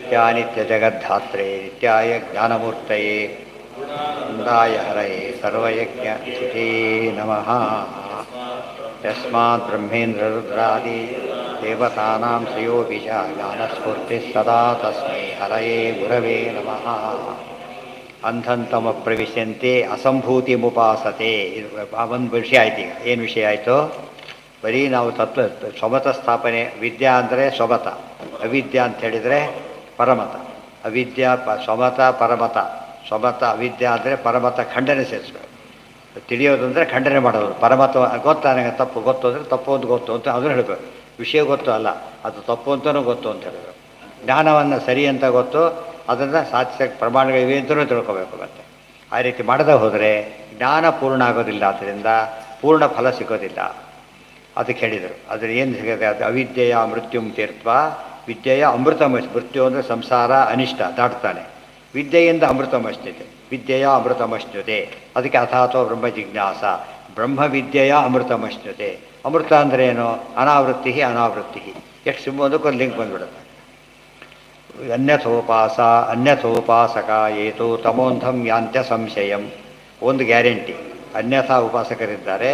ನಿತ್ಯಾನಿತ್ಯಜಗದ್ಧಾತ್ರೆ ನಿತ್ಯಾಯ ಜ್ಞಾನಮೂರ್ತಯೇ ನಂದಾಯ ಹರಯೇ ಸರ್ವಯಜ್ಞ ನಮಃ. ಯಸ್ಮಾತ್ ಬ್ರಹ್ಮೇಂದ್ರರುದ್ರಾದಿ ದೇವತಾನಾಂ ಶ್ರೇಯೋಪಿ ಚ ಜ್ಞಾನಸ್ಫೂರ್ತಿಃ ಸದಾ ತಸ್ಮೈ ಹರಯೇ ಗುರವೇ ನಮಃ. ಅಂಧಂತಮ ಪ್ರವಿಶ್ಯಂತೆ ಅಸಂಭೂತಿ ಮುಪಾಸತೆ. ಇದು ಒಂದು ವಿಷಯ ಆಯ್ತು. ಈಗ ಏನು ವಿಷಯ ಆಯಿತು? ಬರೀ ನಾವು ಸ್ವಮತ ಸ್ಥಾಪನೆ. ವಿದ್ಯಾ ಅಂದರೆ ಸ್ವಮತ, ಅವಿದ್ಯಾ ಅಂತ ಹೇಳಿದರೆ ಪರಮತ. ಅವಿದ್ಯಾ ಸ್ವಮತ ಪರಮತ. ಸ್ವಮತ ಅವಿದ್ಯಾ ಅಂದರೆ ಪರಮತ ಖಂಡನೆ ಸೇರಿಸ್ಬೇಕು. ತಿಳಿಯೋದು ಅಂದರೆ ಖಂಡನೆ ಮಾಡೋದು. ಪರಮತ ಗೊತ್ತಾ ನನಗೆ ತಪ್ಪು ಗೊತ್ತು ಅಂದರೆ ತಪ್ಪು ಅಂತ ಗೊತ್ತು ಅಂತ ಅದನ್ನು ಹೇಳಬೇಕು. ವಿಷಯ ಗೊತ್ತು ಅಲ್ಲ, ಅದು ತಪ್ಪು ಅಂತಲೂ ಗೊತ್ತು ಅಂತ ಹೇಳಬೇಕು. ಜ್ಞಾನವನ್ನು ಸರಿ ಅಂತ ಗೊತ್ತು, ಅದನ್ನು ಸಾಧಿಸೋಕ್ಕೆ ಪ್ರಮಾಣಗಳಿವೆ ಅಂತಲೂ ತಿಳ್ಕೊಬೇಕು. ಮತ್ತು ಆ ರೀತಿ ಮಾಡದೆ ಹೋದರೆ ಜ್ಞಾನ ಪೂರ್ಣ ಆಗೋದಿಲ್ಲ. ಆದ್ದರಿಂದ ಪೂರ್ಣ ಫಲ ಸಿಗೋದಿಲ್ಲ. ಅದಕ್ಕೆ ಹೇಳಿದರು. ಅದ್ರ ಏನು ಸಿಗುತ್ತೆ? ಅದು ಅವಿದ್ಯೆಯ ಮೃತ್ಯುಂ ತೀರ್ಥ ವಿದ್ಯೆಯ ಅಮೃತಮಶ್ಯ. ಮೃತ್ಯು ಅಂದರೆ ಸಂಸಾರ ಅನಿಷ್ಟ ದಾಟ್ತಾನೆ. ವಿದ್ಯೆಯಿಂದ ಅಮೃತಮಶ್ಯತೆ, ವಿದ್ಯೆಯ ಅಮೃತಮಶ್ಯತೆ. ಅದಕ್ಕೆ ಅಥಾತೋ ಬ್ರಹ್ಮ ಜಿಜ್ಞಾಸ. ಬ್ರಹ್ಮವಿದ್ಯೆಯ ಅಮೃತಮಶ್ಯತೆ. ಅಮೃತ ಅಂದರೆ ಏನು? ಅನಾವೃತ್ತಿ ಅನಾವೃತ್ತಿ. ಎಷ್ಟು ಸಿಂಬಂದಕ್ಕೊಂದು ಲಿಂಕ್ ಬಂದ್ಬಿಡುತ್ತೆ. ಅನ್ಯಥೋಪಾಸಕ ಏತೋ ತಮೋಂಧಂ ಯಾಂತ್ಯ ಸಂಶಯಂ. ಒಂದು ಗ್ಯಾರಂಟಿ, ಅನ್ಯಥಾ ಉಪಾಸಕರಿದ್ದಾರೆ,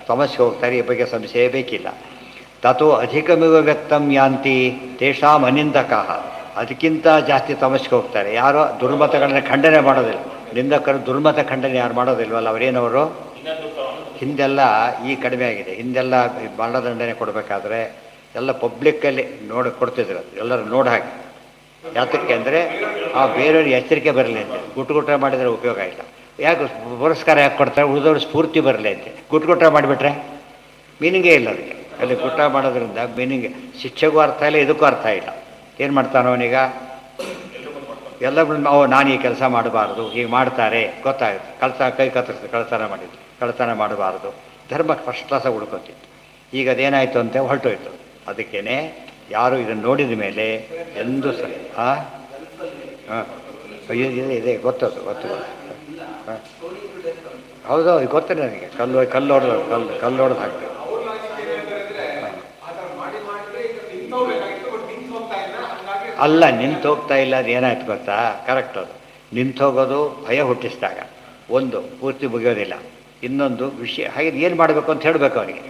ತಮಸ್ಗೆ ಹೋಗ್ತಾರೆ, ಈ ಬಗ್ಗೆ ಸಂಶಯ ಬೇಕಿಲ್ಲ. ತಥೋ ಅಧಿಕಮಿವ ವ್ಯಕ್ತಂ ಯಾಂತಿ ತೇಷಾಂ ಅನಿಂದಕಃ. ಅದಕ್ಕಿಂತ ಜಾಸ್ತಿ ತಮಸ್ಗೆ ಹೋಗ್ತಾರೆ ಯಾರೋ ದುರ್ಮತಗಳನ್ನ ಖಂಡನೆ ಮಾಡೋದಿಲ್ಲ. ನಿಂದಕರು ದುರ್ಮತ ಖಂಡನೆ ಯಾರು ಮಾಡೋದಿಲ್ವಲ್ಲ, ಅವರೇನವರು? ಹಿಂದೆಲ್ಲ ಈ ಕಡಿಮೆ ಆಗಿದೆ. ಹಿಂದೆಲ್ಲ ಮರಣದಂಡನೆ ಕೊಡಬೇಕಾದ್ರೆ ಎಲ್ಲ ಪಬ್ಲಿಕ್ಕಲ್ಲಿ ಕೊಡ್ತಿದ್ರು. ಎಲ್ಲರೂ ನೋಡಿ ಹಾಕಿ. ಯಾತಕ್ಕೆ ಅಂದರೆ ಆ ಬೇರೆಯವ್ರಿಗೆ ಎಚ್ಚರಿಕೆ ಬರಲಿ ಅಂತ. ಗುಟ್ಟ ಮಾಡಿದರೆ ಉಪಯೋಗ ಇಲ್ಲ. ಯಾಕೆ ಪುರಸ್ಕಾರ ಯಾಕೆ ಕೊಡ್ತಾರೆ? ಉಳಿದವ್ರು ಸ್ಫೂರ್ತಿ ಬರಲಿ ಅಂತ. ಗುಟ್ಟ ಮಾಡಿಬಿಟ್ರೆ ಮೀನಿಂಗೇ ಇಲ್ಲ ಅದಕ್ಕೆ. ಅಲ್ಲಿ ಗುಟ್ಟ ಮಾಡೋದ್ರಿಂದ ಮೀನಿಂಗ್ ಶಿಕ್ಷೆಗೂ ಅರ್ಥ ಇಲ್ಲ, ಇದಕ್ಕೂ ಅರ್ಥ ಇಲ್ಲ. ಏನು ಮಾಡ್ತಾನೋ ಅವನೀಗ? ಎಲ್ಲ ನಾನು ಈ ಕೆಲಸ ಮಾಡಬಾರ್ದು, ಹೀಗೆ ಮಾಡ್ತಾರೆ ಗೊತ್ತಾಗುತ್ತೆ. ಕೈ ಕತ್ತರಿಸಿ ಕಳ್ತನ ಮಾಡಬಾರ್ದು. ಧರ್ಮ ಫಸ್ಟ್ ಕ್ಲಾಸಾಗಿ ಉಳ್ಕೊತಿತ್ತು. ಈಗ ಅದೇನಾಯಿತು ಅಂತ ಹೊರಟೋಯ್ತು. ಅದಕ್ಕೇ ಯಾರು ಇದನ್ನು ನೋಡಿದ ಮೇಲೆ ಎಂದು ಸರಿ ಹಾಂ ಇದೆ ಗೊತ್ತದು ಗೊತ್ತು. ಹಾಂ ಹೌದೌದು ಗೊತ್ತಿಲ್ಲ ನನಗೆ. ಕಲ್ಲು ಹೊಡೆದು ಹಾಕ್ತೇವೆ. ಅಲ್ಲ, ನಿಂತು ಹೋಗ್ತಾ ಇಲ್ಲ. ಅದು ಏನಾಯ್ತು ಗೊತ್ತಾ? ಕರೆಕ್ಟ್. ಅದು ನಿಂತು ಹೋಗೋದು ಭಯ ಹುಟ್ಟಿಸಿದಾಗ ಒಂದು ಪೂರ್ತಿ ಮುಗಿಯೋದಿಲ್ಲ. ಇನ್ನೊಂದು ವಿಷಯ ಹಾಗೆ ಏನು ಮಾಡಬೇಕು ಅಂತ ಹೇಳಬೇಕು ಅವನಿಗೆ.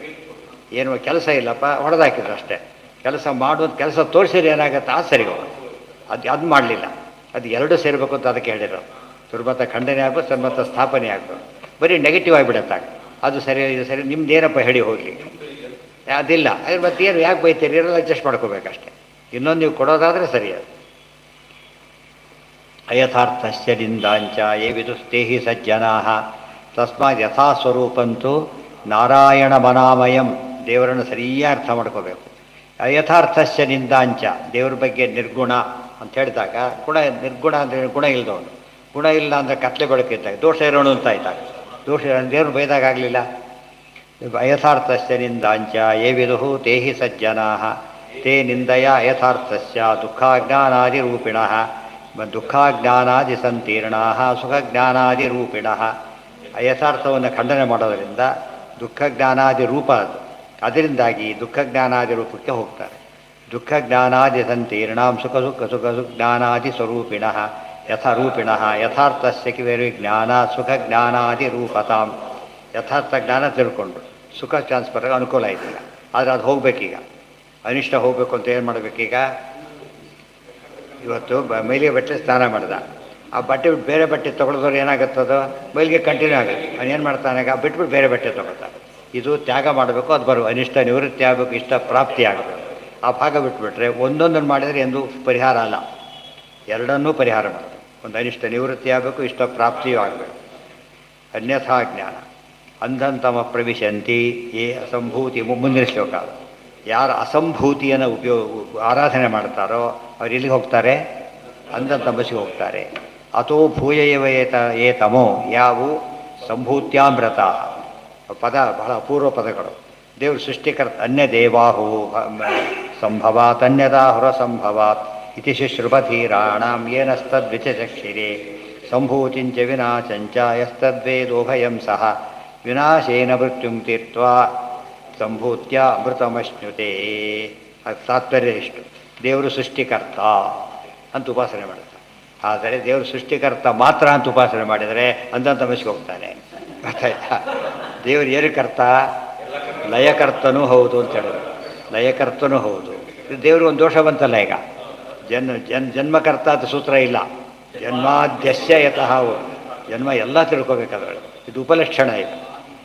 ಏನು ಕೆಲಸ ಇಲ್ಲಪ್ಪ, ಹೊಡೆದಾಕಿದ್ರು ಅಷ್ಟೇ. ಕೆಲಸ ತೋರಿಸಿದ್ರೆ ಏನಾಗುತ್ತೆ? ಆ ಸರಿ ಹೋಗೋದು. ಅದು ಮಾಡಲಿಲ್ಲ. ಅದು ಎರಡೂ ಸೇರಬೇಕು ಅಂತ ಅದಕ್ಕೆ ಹೇಳಿರೋ. ದುರ್ಮತ ಖಂಡನೆ ಆಗ್ಬೋದು, ಸನ್ಮತ ಸ್ಥಾಪನೆ ಆಗ್ಬೋದು. ಬರೀ ನೆಗೆಟಿವ್ ಆಗಿಬಿಡತ್ತಾಗ ಅದು ಸರಿ, ಇದು ಸರಿ, ನಿಮ್ದು ಏನಪ್ಪ ಹೇಳಿ ಹೋಗಲಿ. ಅದಿಲ್ಲ. ಅದ್ರ ಮತ್ತೇನು ಯಾಕೆ ಬೈತೀರಿ? ಇರೋಲ್ಲ, ಅಡ್ಜಸ್ಟ್ ಮಾಡ್ಕೋಬೇಕಷ್ಟೆ. ಇನ್ನೊಂದು ನೀವು ಕೊಡೋದಾದರೆ ಸರಿ. ಅದು ಅಯಥಾರ್ಥಸ್ಯ ನಿಂದಾಂಚ ಯೇ ವಿದುಸ್ತೇಹಿ ಸಜ್ಜನಾ ತಸ್ಮಾತ್ ಯಥಾಸ್ವರೂಪಂತೂ ನಾರಾಯಣ ಮನಾಮಯಂ. ದೇವರನ್ನು ಸರಿಯಾಗಿ ಅರ್ಥ ಮಾಡ್ಕೋಬೇಕು. ಅಯಥಾರ್ಥಸ್ಯ ನಿಂದಾಂಚ, ದೇವ್ರ ಬಗ್ಗೆ ನಿರ್ಗುಣ ಅಂತ ಹೇಳಿದಾಗ ನಿರ್ಗುಣ ಅಂದರೆ ಗುಣ ಇಲ್ಲದವನು. ಗುಣ ಇಲ್ಲ ಅಂದರೆ ಕತ್ಲೆ ಬೆಳಕಿದ್ದಾಗ ದೋಷ ಇರೋಣ ಅಂತ ಆಯ್ತಾಗ. ದೋಷ ದೇವ್ರು ಬೈದಾಗ ಆಗಲಿಲ್ಲ. ಅಯಥಾರ್ಥಸ್ಯ ನಿಂದಾಂಚ ಯೇ ವಿದುಹು ತೇಹಿ ಸಜ್ಜನಾ ತೇ ನಿಂದಯ ಯಥಾರ್ಥಸ್ಯ ದುಃಖಾಜ್ಞಾನಾದಿರೂಪಿಣಃ ದುಃಖಾಜ್ಞಾನಾದಿ ಸಂತೀರ್ಣಾ ಸುಖಜ್ಞಾನಾದಿರೂಪಿಣಃ. ಅಯಥಾರ್ಥವನ್ನು ಖಂಡನೆ ಮಾಡೋದರಿಂದ ದುಃಖಜ್ಞಾನಾದಿ ರೂಪ ಅದು. ಅದರಿಂದಾಗಿ ದುಃಖಜ್ಞಾನಾದಿ ರೂಪಕ್ಕೆ ಹೋಗ್ತಾರೆ. ದುಃಖಜ್ಞಾನಾದಿ ಸಂತೀರ್ಣಾಂ ಸುಖಜ್ಞಾನಾದಿ ಸ್ವರೂಪಿಣಃ ಯಥಾರೂಪಿಣಃ ಯಥಾರ್ಥಸ್ಯ ಕಿವೇರು ಜ್ಞಾನ ಸುಖಜ್ಞಾನಾದಿ ರೂಪತಾಂ. ಯಥಾರ್ಥ ಜ್ಞಾನ ತಿಳ್ಕೊಂಡು ಸುಖ ಟ್ರಾನ್ಸ್ಫರ್ಗೆ ಅನುಕೂಲ ಆಯ್ತಿಲ್ಲ. ಆದರೆ ಅದು ಹೋಗ್ಬೇಕೀಗ. ಅನಿಷ್ಟ ಹೋಗಬೇಕು ಅಂತ ಏನು ಮಾಡಬೇಕೀಗ? ಇವತ್ತು ಮೈಲಿಗೆ ಬಟ್ಟೆ ಸ್ನಾನ ಮಾಡ್ದ, ಆ ಬಟ್ಟೆ ಬಿಟ್ಟು ಬೇರೆ ಬಟ್ಟೆ ತೊಗೊಳೋದ್ರೆ ಏನಾಗುತ್ತದೋ ಮೈಲಿಗೆ ಕಂಟಿನ್ಯೂ ಆಗುತ್ತೆ. ಅವನೇನು ಮಾಡ್ತಾನೆ? ಬಿಟ್ಬಿಟ್ಟು ಬೇರೆ ಬಟ್ಟೆ ತೊಗೊಳ್ತಾನೆ. ಇದು ತ್ಯಾಗ ಮಾಡಬೇಕು. ಅದು ಅನಿಷ್ಟ ನಿವೃತ್ತಿ ಆಗಬೇಕು, ಇಷ್ಟ ಪ್ರಾಪ್ತಿ ಆಗಬೇಕು. ಆ ಭಾಗ ಬಿಟ್ಬಿಟ್ರೆ ಒಂದೊಂದನ್ನು ಮಾಡಿದರೆ ಎಂದೂ ಪರಿಹಾರ ಅಲ್ಲ. ಎರಡನ್ನೂ ಪರಿಹಾರ ಮಾಡಬೇಕು. ಒಂದು ಅನಿಷ್ಟ ನಿವೃತ್ತಿ ಆಗಬೇಕು, ಇಷ್ಟ ಪ್ರಾಪ್ತಿಯೂ ಆಗಬೇಕು. ಅನ್ಯಥಾ ಜ್ಞಾನ ಅಂಧಂತಮ ಪ್ರವಿಶಂತಿ ಯೇ ಅಸಂಭೂತಿ. ಮುಂದಿನ ಶ್ಲೋಕ. ಯಾರು ಅಸಂಭೂತಿಯನ್ನು ಆರಾಧನೆ ಮಾಡ್ತಾರೋ ಅವ್ರು ಎಲ್ಲಿಗೆ ಹೋಗ್ತಾರೆ? ಅಂಧಂತಮಸ್ಸಿಗೆ ಹೋಗ್ತಾರೆ. ಅಥೋ ಭೂಯ ಏ ತಮೋ ಯಾವು ಸಂಭೂತ್ಯಾಮೃತ. ಪದ ಬಹಳ ಅಪೂರ್ವ ಪದಗಳು. ದೇವರು ಸೃಷ್ಟಿಕರ್ತ. ಅನ್ಯ ದೇವಾಹು ಸಂಭವಾತ್ ಅನ್ಯದಾಹುರ ಸಂಭವಾತ್ ಇತಿ ಶುಶ್ರುಪಧೀರಾಣಾಂ ಏನಸ್ತದ್ವಿಚಕ್ಷಿರೆ ಸಂಭೂತಿಂಚ ವಿನಾಶಂಚ ಯಸ್ತದ್ವೇದೋಭಯಂ ಸಹ ವಿನಾಶೇನ ಮೃತ್ಯುಂ ತೀರ್ತ್ವಾ ಸಂಭೂತ್ಯ ಅಮೃತಮಶ್ನುತೆ. ಅದು ತಾತ್ಪರ್ಯ ಇಷ್ಟು. ದೇವರು ಸೃಷ್ಟಿಕರ್ತ. ಅಂತ ಉಪಾಸನೆ ಮಾಡುತ್ತೆ. ಆದರೆ ದೇವರು ಸೃಷ್ಟಿಕರ್ತ ಮಾತ್ರ ಅಂತ ಉಪಾಸನೆ ಮಾಡಿದರೆ ಅಂದಂತ ತಮಸ್ಗೆ ಹೋಗ್ತಾನೆ. ಗೊತ್ತಾಯ್ತಾ? ದೇವರು ಏನು ಕರ್ತ? ಲಯಕರ್ತನೂ ಹೌದು ಅಂತ ಹೇಳಿದ್ರು. ಲಯಕರ್ತನೂ ಹೌದು. ದೇವ್ರಿಗೆ ಒಂದು ದೋಷ ಬಂತಲ್ಲ ಈಗ. ಜನ್ಮಕರ್ತ ಅಂತ ಸೂತ್ರ ಇಲ್ಲ. ಜನ್ಮಾದ್ಯಸ್ಯ ಯತಃ ಜನ್ಮ ಎಲ್ಲ ತಿಳ್ಕೊಬೇಕಾದ್ರೆ ಇದು ಉಪಲಕ್ಷಣ. ಇದು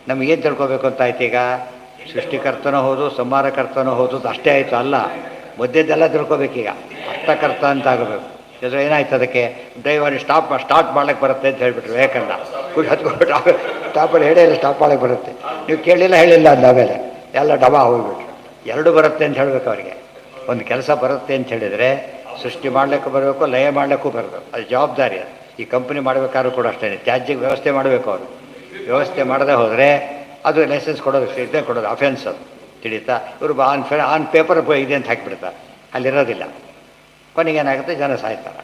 ನಮಗೇನು ತಿಳ್ಕೊಬೇಕು ಅಂತ ಆಯ್ತು ಈಗ? ಸೃಷ್ಟಿಕರ್ತನೂ ಹೌದು, ಸಂಹಾರಕರ್ತನೂ ಹೌದು ಅಂತ ಅಷ್ಟೇ ಆಯಿತು ಅಲ್ಲ, ಮಧ್ಯದ್ದೆಲ್ಲ ತಿಳ್ಕೊಬೇಕೀಗ. ಅರ್ಥಕರ್ತ ಅಂತ ಆಗಬೇಕು. ಇದು ಏನಾಯ್ತು ಅದಕ್ಕೆ? ಡ್ರೈವರ್ ಸ್ಟಾರ್ಟ್ ಮಾಡ್ಲಿಕ್ಕೆ ಬರುತ್ತೆ ಅಂತ ಹೇಳಿಬಿಟ್ರು ವಿವೇಕಣ್ಣ. ಕುಡಿ ಹತ್ಕೊಂಡು ಸ್ಟಾಪಲ್ಲಿ ಹೇಳೇ ಇಲ್ಲ, ಸ್ಟಾಪ್ ಮಾಡಕ್ಕೆ ಬರುತ್ತೆ. ನೀವು ಕೇಳಿಲ್ಲ ಹೇಳಿಲ್ಲ ಅಂದ ಆಮೇಲೆ ಎಲ್ಲ ಡಬಾ ಹೋಗ್ಬಿಟ್ರು. ಎರಡು ಬರುತ್ತೆ ಅಂತ ಹೇಳಬೇಕು ಅವರಿಗೆ. ಒಂದು ಕೆಲಸ ಬರುತ್ತೆ ಅಂತ ಹೇಳಿದರೆ ಸೃಷ್ಟಿ ಮಾಡಲಿಕ್ಕೂ ಬರಬೇಕು, ಲಯ ಮಾಡಲಿಕ್ಕೂ ಬರಬೇಕು. ಅದು ಜವಾಬ್ದಾರಿ. ಅದು ಈ ಕಂಪ್ನಿ ಮಾಡಬೇಕಾದ್ರೂ ಕೂಡ ಅಷ್ಟೇ, ತ್ಯಾಜ್ಯಕ್ಕೆ ವ್ಯವಸ್ಥೆ ಮಾಡಬೇಕು. ಅವರು ವ್ಯವಸ್ಥೆ ಮಾಡದೆ ಹೋದರೆ ಅದು ಲೈಸೆನ್ಸ್ ಕೊಡೋದು ಇದೇ ಕೊಡೋದು ಅಫೆನ್ಸ್. ಅದು ತಿಳಿತಾ? ಇವರು ಆನ್ ಪೇಪರ್ ಇದೆ ಅಂತ ಹಾಕಿಬಿಡ್ತಾರೆ, ಅಲ್ಲಿರೋದಿಲ್ಲ. ಕೊನೆಗೇನಾಗುತ್ತೆ? ಜನ ಸಾಯ್ತಾರೆ.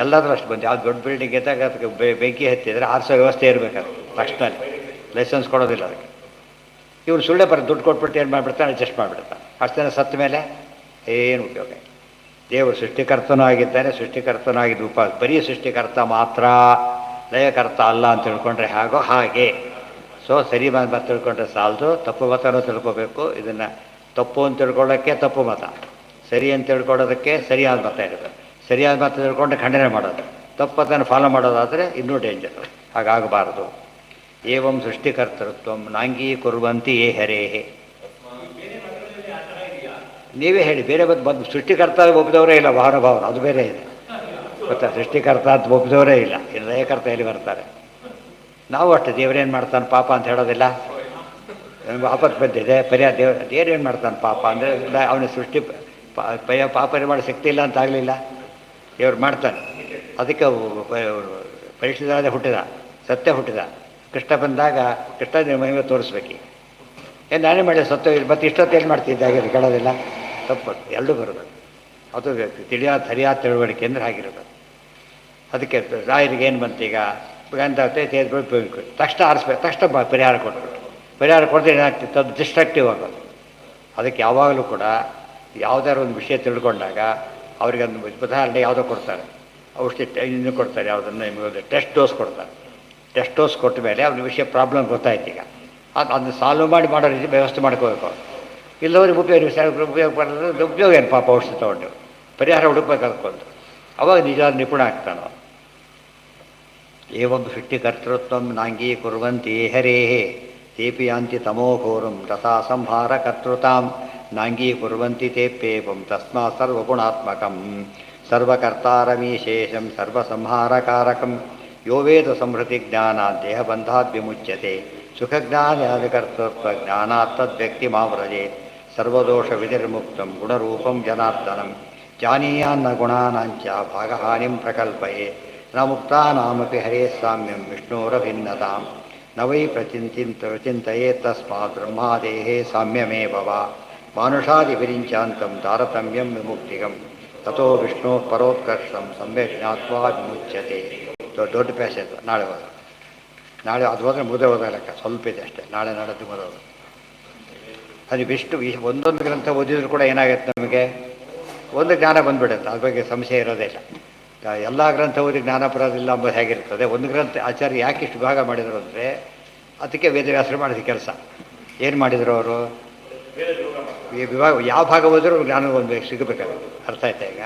ಎಲ್ಲಾದರೂ ಅಷ್ಟು ಬಂದು ಯಾವ್ದು ದೊಡ್ಡ ಬಿಲ್ಡಿಂಗ್ ಇದ್ದಾಗ ಅದಕ್ಕೆ ಬೆಂಕಿ ಹತ್ತಿದರೆ ಆರಿಸೋ ವ್ಯವಸ್ಥೆ ಇರಬೇಕಾದ್ರೆ ತಕ್ಷಣ ಲೈಸೆನ್ಸ್ ಕೊಡೋದಿಲ್ಲ ಅದಕ್ಕೆ. ಇವ್ರು ಸುಳ್ಳೆ ದುಡ್ಡು ಕೊಟ್ಬಿಟ್ಟು ಏನು ಮಾಡಿಬಿಡ್ತಾನೆ? ಅಡ್ಜಸ್ಟ್ ಮಾಡಿಬಿಡ್ತಾನೆ. ಅಷ್ಟು ಜನ ಸತ್ತ ಮೇಲೆ ಏನು ಉಪಯೋಗ? ದೇವರು ಸೃಷ್ಟಿಕರ್ತನೂ ಆಗಿದ್ದಾನೆ, ಸೃಷ್ಟಿಕರ್ತನೂ ಆಗಿದ್ದು ಬರೀ ಸೃಷ್ಟಿಕರ್ತ ಮಾತ್ರ, ಲಯಕರ್ತ ಅಲ್ಲ ಅಂತ ತಿಳ್ಕೊಂಡ್ರೆ ಹಾಗೋ ಹಾಗೆ. ಸೊ ಸರಿ ಮತ ತಿಳ್ಕೊಂಡ್ರೆ ಸಾಲದು, ತಪ್ಪು ಮತನೂ ತಿಳ್ಕೊಬೇಕು. ಇದನ್ನು ತಪ್ಪು ಅಂತ ತಿಳ್ಕೊಳ್ಳೋಕ್ಕೆ ತಪ್ಪು ಮತ, ಸರಿ ಅಂತ ತಿಳ್ಕೊಳ್ಳೋದಕ್ಕೆ ಸರಿಯಾದ ಮತ ಇರುತ್ತೆ. ಸರಿಯಾದ ಮತ ತಿಳ್ಕೊಂಡ್ರೆ ಖಂಡನೆ ಮಾಡೋದು, ತಪ್ಪು ಮತನ ಫಾಲೋ ಮಾಡೋದಾದರೆ ಇನ್ನೂ ಡೇಂಜರು. ಹಾಗಾಗಬಾರದು. ಏವಂ ಸೃಷ್ಟಿಕರ್ತೃತ್ವ ನಾಂಗೀಕುರ್ವಂತಿ ಯೇ ಹರೇಹೇ. ನೀವೇ ಹೇಳಿ, ಬೇರೆ ಬಂದು ಸೃಷ್ಟಿಕರ್ತ ಒಪ್ಪಿದವರೇ ಇಲ್ಲ. ಮಹಾನುಭಾವರು ಅದು ಬೇರೆ ಇದೆ ಗೊತ್ತಾ? ಸೃಷ್ಟಿಕರ್ತ ಅಂತ ಒಪ್ಪಿದವರೇ ಇಲ್ಲ. ಇನ್ನು ಲಯಕರ್ತ ಎಲ್ಲಿ ಬರ್ತಾರೆ? ನಾವು ಅಷ್ಟೇ, ದೇವರೇನು ಮಾಡ್ತಾನೆ ಪಾಪ ಅಂತ ಹೇಳೋದಿಲ್ಲ. ಆಪತ್ತು ಬಂದಿದೆ ಪರಿಹಾರ ದೇವ್ರೇನು ಮಾಡ್ತಾನೆ ಪಾಪ ಅಂದರೆ ಅವನ ಸೃಷ್ಟಿ ಪಾಪ ಮಾಡಿ ಶಕ್ತಿ ಇಲ್ಲ ಅಂತ ಆಗಲಿಲ್ಲ. ದೇವ್ರು ಮಾಡ್ತಾನೆ. ಅದಕ್ಕೆ ಪರೀಕ್ಷಿತರಾದ ಹುಟ್ಟಿದ, ಸತ್ಯ ಹುಟ್ಟಿದ. ಕೃಷ್ಣ ಬಂದಾಗ ಕೃಷ್ಣ ಮಹಿಮೆ ತೋರಿಸ್ಬೇಕು. ಏನು ನಾನೇ ಮಾಡಿ ಸತ್ಯ ಮತ್ತು ಇಷ್ಟೊತ್ತು ಏನು ಮಾಡ್ತಿದ್ದೆ ಆಗಿದ್ದು ಕೇಳೋದಿಲ್ಲ. ತಪ್ಪು ಎರಡೂ ಬರಬೇಕು. ಅದು ತಿಳಿಯಾದ ಸರಿಯಾದ ತಿಳುವಳಿಕೆ ಅಂದರೆ ಆಗಿರೋದು. ಅದಕ್ಕೆ ರಾಯರಿಗೆ ಏನು ಬಂತು ಈಗ? ತಕ್ಷಣ ಆರಿಸ್ಬೇಕು, ತಕ್ಷಣ ಪರಿಹಾರ ಕೊಟ್ಬಿಟ್ಟು. ಪರಿಹಾರ ಕೊಡದೆ ಏನಾಗ್ತಿತ್ತು? ಅದು ಡಿಸ್ಟ್ರಕ್ಟಿವ್ ಆಗೋದು. ಅದಕ್ಕೆ ಯಾವಾಗಲೂ ಕೂಡ ಯಾವುದಾದ್ರು ಒಂದು ವಿಷಯ ತಿಳ್ಕೊಂಡಾಗ ಅವ್ರಿಗೆ ಒಂದು ಉದಾಹರಣೆ ಯಾವುದೋ ಕೊಡ್ತಾರೆ, ಔಷಧಿ ಇನ್ನೂ ಕೊಡ್ತಾರೆ, ಯಾವುದನ್ನು ನಿಮಗೆ ಟೆಸ್ಟ್ ಡೋಸ್ ಕೊಡ್ತಾರೆ. ಟೆಸ್ಟ್ ಡೋಸ್ ಕೊಟ್ಟ ಮೇಲೆ ಅವ್ನ ವಿಷಯ ಪ್ರಾಬ್ಲಮ್ ಗೊತ್ತಾಯ್ತು. ಈಗ ಅದನ್ನು ಸಾಲ್ವ್ ಮಾಡೋ ರೀತಿ ವ್ಯವಸ್ಥೆ ಮಾಡ್ಕೋಬೇಕು ಅವರು. ಇಲ್ಲವ್ರಿಗೆ ಉಪಯೋಗ ಮಾಡೋದು ಉಪಯೋಗ ಏನು ಪಾಪ? ಔಷಧಿ ತೊಗೊಂಡು ಪರಿಹಾರ ಹುಡುಕ್ಬೇಕು ಅದಕ್ಕೊಂದು. ಅವಾಗ ನಿಜವಾದ ನಿಪುಣ ಆಗ್ತಾನೋ. ಏವಂ ಸೃಷ್ಟಿಕರ್ತೃತ್ವ ನಾಂಗೀಕುರ್ವಂತಿ ಹರೇಹೇ ತೇಪಿ ಯಾಂತಿ ತಮೋಘೋರಂ ತಥಾ ಸಂಹಾರ ಕರ್ತೃತಾಂ ನಾಂಗೀಕುರ್ವಂತಿ ತೇಪ್ಯೇವಂ ತಸ್ಮಾತ್ ಸರ್ವಗುಣಾತ್ಮಕಂ ಸರ್ವಕರ್ತಾರಮೀಶೇಷಂ ಸರ್ವಸಂಹಾರಕಾರಕಂ ಯೋ ವೇದ ಸಂಹೃತಿ ಜ್ಞಾನಾತ್ ದೇಹಬಂಧಾತ್ ವಿಮುಚ್ಯತೆ ಸುಖಜ್ಞಾನಾದಿಕರ್ತೃತ್ವ ಜ್ಞಾನಾತ್ ತದ್ವ್ಯಕ್ತಿ ಮಾವ್ರಜೆ ಸರ್ವದೋಷ ವಿನಿರ್ಮುಕ್ತಂ ಗುಣರೂಪಂ ಜನಾರ್ದನಂ ಜಾನೀಯಾನ್ನ ಗುಣಾನಾಂಚ ಭಾಗಹಾನಿಂ ಪ್ರಕಲ್ಪಯೇ ನ ಮುಕ್ತಾನಾಮಪಿ ಹರೇ ಸಾಮ್ಯಂ ವಿಷ್ಣೋರಭಿನ್ನತಾಂ ನ ವೈ ಪ್ರಚಿಂತಯೇ ತಸ್ಮಾತ್ ಬ್ರಹ್ಮಾದೇಹೇ ಸಾಮ್ಯಮೇವ ವಾ ಮಾನುಷಾದಿ ವಿರಿಂಚಾಂತಂ ತಾರತಮ್ಯಂ ವಿಮುಕ್ತಿಗಂ ತಥೋ ವಿಷ್ಣು ಪರೋತ್ಕರ್ಷಂ ಸಮ್ಯಕ್ ಜ್ಞಾತ್ವಾ ವಿಮುಚ್ಯತೆ. ದೊಡ್ಡ ಪ್ಯಾಸೇಜ್ ನಾಳೆ ಹೋದ. ನಾಳೆ ಅದು ಹೋದರೆ ಮುಗಿದೇ ಹೋದ ಲೆಕ್ಕ, ಸ್ವಲ್ಪ ಇದೆ ಅಷ್ಟೇ. ನಾಳೆ ನಾಡದ್ದು ಮುಗಿದೋದು. ಅದು ವಿಷ್ಣು ಒಂದೊಂದು ಗ್ರಂಥ ಓದಿದ್ರು ಕೂಡ ಏನಾಗುತ್ತೆ ನಮಗೆ? ಒಂದು ಜ್ಞಾನ ಬಂದುಬಿಡುತ್ತೆ, ಅದ್ರ ಬಗ್ಗೆ ಸಂಶಯ ಇರೋದೇ ಇಲ್ಲ. ಎಲ್ಲ ಗ್ರಂಥ ಓದಿ ಜ್ಞಾನ ಬರೋದಿಲ್ಲ ಅಂಬೋದು ಹೇಗಿರ್ತದೆ? ಒಂದು ಗ್ರಂಥ ಆಚಾರ್ಯ ಯಾಕೆ ಇಷ್ಟು ಭಾಗ ಮಾಡಿದರು ಅಂದರೆ ಅದಕ್ಕೆ ವೇದವ್ಯಾಸರು ಮಾಡಿದ ಕೆಲಸ. ಏನು ಮಾಡಿದರು ಅವರು? ವಿಭಾಗ ಯಾವ ಭಾಗ ಓದಿದ್ರು ಜ್ಞಾನ ಒಂದು ಸಿಗಬೇಕಾಗುತ್ತೆ. ಅರ್ಥ ಆಯ್ತಾ ಈಗ?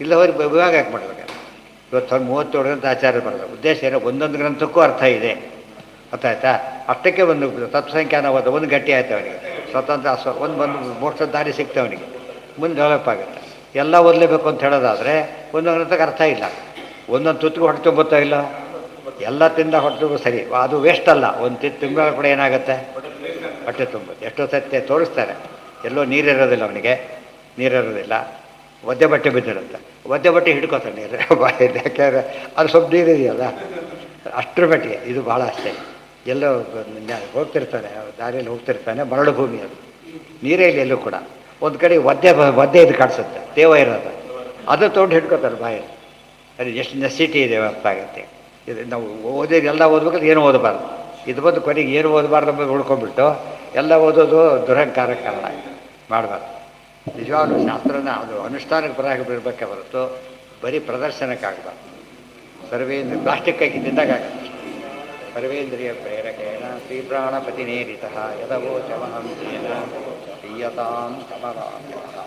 ಇಲ್ಲ ಹೋಗಿ ವಿಭಾಗ ಯಾಕೆ ಮಾಡಬೇಕಾದ್ರೆ? ಇವತ್ತು 37 ಗ್ರಂಥ ಆಚಾರ್ಯ ಬರೋದು ಉದ್ದೇಶ ಏನೋ ಒಂದೊಂದು ಗ್ರಂಥಕ್ಕೂ ಅರ್ಥ ಇದೆ. ಅರ್ಥ ಆಯ್ತಾ? ಅಷ್ಟಕ್ಕೆ ಒಂದು ತತ್ವಸಂಖ್ಯಾನ ಓದ ಒಂದು ಗಟ್ಟಿ ಆಯ್ತು ಅವನಿಗೆ, ಸ್ವತಂತ್ರ ಒಂದು ಮೋಕ್ಷದ ದಾರಿ ಸಿಗ್ತವೆ ಅವನಿಗೆ, ಮುಂದೆ ಡೆವಲಪ್ ಆಗುತ್ತೆ. ಎಲ್ಲ ಓದಲೇಬೇಕು ಅಂತ ಹೇಳೋದಾದರೆ ಒಂದೊಂದು ಗ್ರಂಥಕ್ಕೆ ಅರ್ಥ ಇಲ್ಲ. ಒಂದೊಂದು ತುತ್ತಿಗೆ ಹೊಟ್ಟೆ ತುಂಬುತ್ತಾ ಇಲ್ಲ, ಎಲ್ಲ ತಿಂದ ಹೊಟ್ಟೆ ಸರಿ, ಅದು ವೇಸ್ಟ್ ಅಲ್ಲ. ಒಂದು ತಿಂಗಳ ಕೂಡ ಏನಾಗುತ್ತೆ? ಹೊಟ್ಟೆ ತುಂಬುತ್ತೆ. ಎಷ್ಟೋ ಸತ್ಯ ತೋರಿಸ್ತಾರೆ, ಎಲ್ಲೋ ನೀರಿರೋದಿಲ್ಲ ಅವನಿಗೆ, ನೀರಿರೋದಿಲ್ಲ, ಒದ್ದೆ ಬಟ್ಟೆ ಬಿದ್ದಿರುತ್ತೆ. ಒದ್ದೆ ಬಟ್ಟೆ ಹಿಡ್ಕೋತಾನೆ ನೀರು ಯಾಕೆಂದರೆ ಅದು ಸ್ವಲ್ಪ ನೀರಿದೆಯಲ್ಲ, ಅಷ್ಟರ ಮಟ್ಟಿಗೆ ಇದು ಭಾಳ ಅಷ್ಟೇ. ಎಲ್ಲೋ ಹೋಗ್ತಿರ್ತಾನೆ, ದಾರಿಯಲ್ಲಿ ಹೋಗ್ತಿರ್ತಾನೆ, ಮರಳು ಭೂಮಿ ಅದು, ನೀರೇ ಇಲ್ಲ ಎಲ್ಲೂ ಕೂಡ. ಒಂದು ಕಡೆ ಒದ್ದೆ ಇದು ಕಾಣಿಸುತ್ತೆ, ದೇವ ಇರೋದು, ಅದು ತೊಗೊಂಡು ಹಿಡ್ಕೋತಾರೆ ಬಾಯಲ್ಲಿ. ಅದು ಎಷ್ಟು ನೆಸಿಟಿ ಇದೆ ಅರ್ಥ ಆಗುತ್ತೆ. ಇದು ನಾವು ಎಲ್ಲ ಓದ್ಬೇಕಾದ್ರೆ ಏನು ಓದಬಾರ್ದು, ಇದು ಬಂದು ಕೊನೆಗೆ ಏನು ಓದಬಾರ್ದು ಅಂಬ ಉಳ್ಕೊಂಡ್ಬಿಟ್ಟು ಎಲ್ಲ ಓದೋದು ದುರಹಂಕಾರಕ್ಕೆ ಕಾರಣ ಮಾಡಬಾರ್ದು. ನಿಜವಾಗ್ಲೂ ಶಾಸ್ತ್ರನ ಅದು ಅನುಷ್ಠಾನಕ್ಕೆ ಬರಾಗಿ ಬಿಡಬೇಕೆ ಹೊರತು ಬರೀ ಪ್ರದರ್ಶನಕ್ಕಾಗಬಾರ್ದು. ಸರ್ವೇಂದ್ರಿಯ ಪ್ಲಾಸ್ಟಿಕ್ ಕೈಗೆ ತಿಂದಾಗತ್ತೆ. ಸರ್ವೇಂದ್ರಿಯ ಪ್ರೇರಕೇಣ ಶ್ರೀಪ್ರಾಣಪತಿನೇರಿತಃ ಯದವೋಚಮಹಂ ತೇನ ಪ್ರೀಯತಾಂ ಕಮಲಾಲಯ.